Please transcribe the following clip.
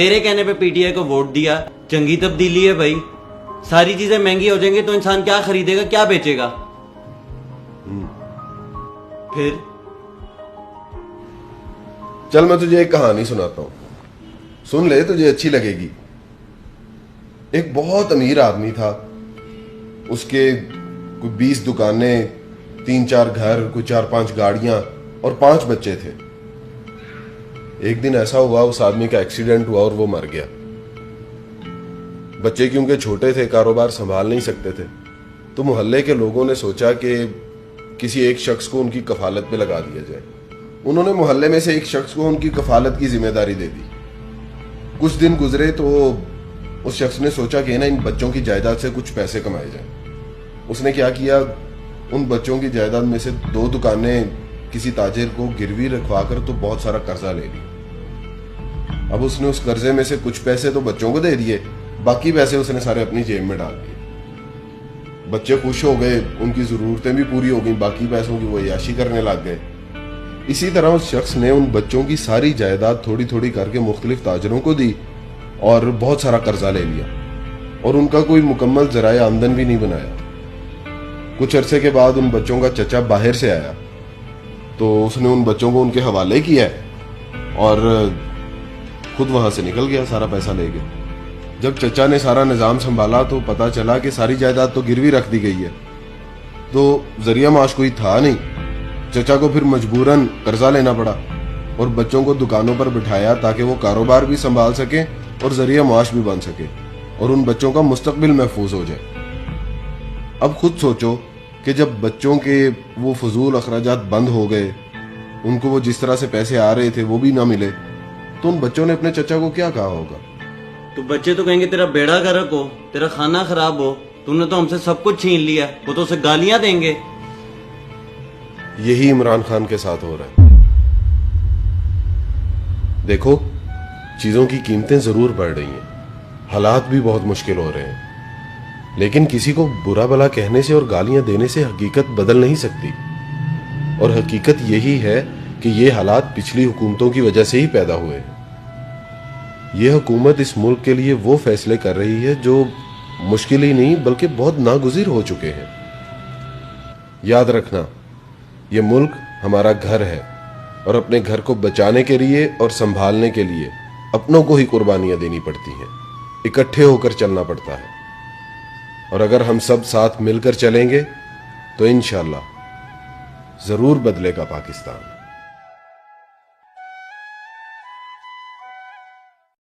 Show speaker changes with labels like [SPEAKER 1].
[SPEAKER 1] تیرے کہنے پہ پی ٹی آئی کو ووٹ دیا. چنگی تبدیلی ہے بھائی. ساری چیزیں مہنگی ہو جائیں گی تو انسان کیا خریدے گا, کیا بیچے گا؟ پھر
[SPEAKER 2] چل میں تجھے ایک کہانی سناتا ہوں, سن لے, تجھے اچھی لگے گی. ایک بہت امیر آدمی تھا, اس کے کوئی 20 دکانیں, 3-4 گھر, کوئی 4-5 گاڑیاں اور 5 بچے تھے. ایک دن ایسا ہوا اس آدمی کا ایکسیڈنٹ ہوا اور وہ مر گیا. بچے کیونکہ چھوٹے تھے, کاروبار سنبھال نہیں سکتے تھے, تو محلے کے لوگوں نے سوچا کہ کسی ایک شخص کو ان کی کفالت پہ لگا دیا جائے. انہوں نے محلے میں سے ایک شخص کو ان کی کفالت کی ذمہ داری دے دی. کچھ دن گزرے تو اس شخص نے سوچا کہ ان بچوں کی جائیداد سے کچھ پیسے کمائے جائیں. اس نے کیا کیا, ان بچوں کی جائیداد میں سے 2 دکانیں کسی تاجر کو گروی رکھوا کر تو بہت سارا قرضہ لے لی. اب اس نے اس قرضے میں سے کچھ پیسے تو بچوں کو دے دیے, باقی پیسے اس نے سارے اپنی جیب میں ڈال دیے. بچے خوش ہو گئے, ان کی ضرورتیں بھی پوری ہو گئیں, باقی پیسوں کی وہ عیاشی کرنے لگ گئے. اسی طرح اس شخص نے ان بچوں کی ساری جائیداد تھوڑی تھوڑی کر کے مختلف تاجروں کو دی اور بہت سارا قرضہ لے لیا, اور ان کا کوئی مکمل ذرائع آمدن بھی نہیں بنایا. کچھ عرصے کے بعد ان بچوں کا چچا باہر سے آیا تو اس نے ان بچوں کو ان کے حوالے کیا اور خود وہاں سے نکل گیا سارا پیسہ لے کے. جب چچا نے سارا نظام سنبھالا تو پتا چلا کہ ساری جائیداد تو گروی رکھ دی گئی ہے, تو ذریعہ معاش کوئی تھا نہیں. چچا کو پھر مجبوراً قرضہ لینا پڑا اور بچوں کو دکانوں پر بٹھایا تاکہ وہ کاروبار بھی سنبھال سکیں اور ذریعہ معاش بھی بن سکے اور ان بچوں کا مستقبل محفوظ ہو جائے. اب خود سوچو کہ جب بچوں کے وہ فضول اخراجات بند ہو گئے, ان کو وہ جس طرح سے پیسے آ رہے تھے وہ بھی نہ ملے, تو ان بچوں نے اپنے چچا کو کیا کہا ہوگا؟
[SPEAKER 1] تو بچے تو کہیں گے تیرا بیڑا گرک ہو, تیرا کھانا خراب ہو, تو نے تو ہم سے سب کچھ چھین لیا. وہ تو اسے گالیاں دیں گے.
[SPEAKER 2] یہی عمران خان کے ساتھ ہو رہا ہے. دیکھو, چیزوں کی قیمتیں ضرور بڑھ رہی ہیں, حالات بھی بہت مشکل ہو رہے ہیں, لیکن کسی کو برا بھلا کہنے سے اور گالیاں دینے سے حقیقت بدل نہیں سکتی. اور حقیقت یہی ہے کہ یہ حالات پچھلی حکومتوں کی وجہ سے ہی پیدا ہوئے ہیں. یہ حکومت اس ملک کے لیے وہ فیصلے کر رہی ہے جو مشکل ہی نہیں بلکہ بہت ناگزیر ہو چکے ہیں. یاد رکھنا, یہ ملک ہمارا گھر ہے اور اپنے گھر کو بچانے کے لیے اور سنبھالنے کے لیے اپنوں کو ہی قربانیاں دینی پڑتی ہیں, اکٹھے ہو کر چلنا پڑتا ہے. اور اگر ہم سب ساتھ مل کر چلیں گے تو انشاءاللہ ضرور بدلے گا پاکستان.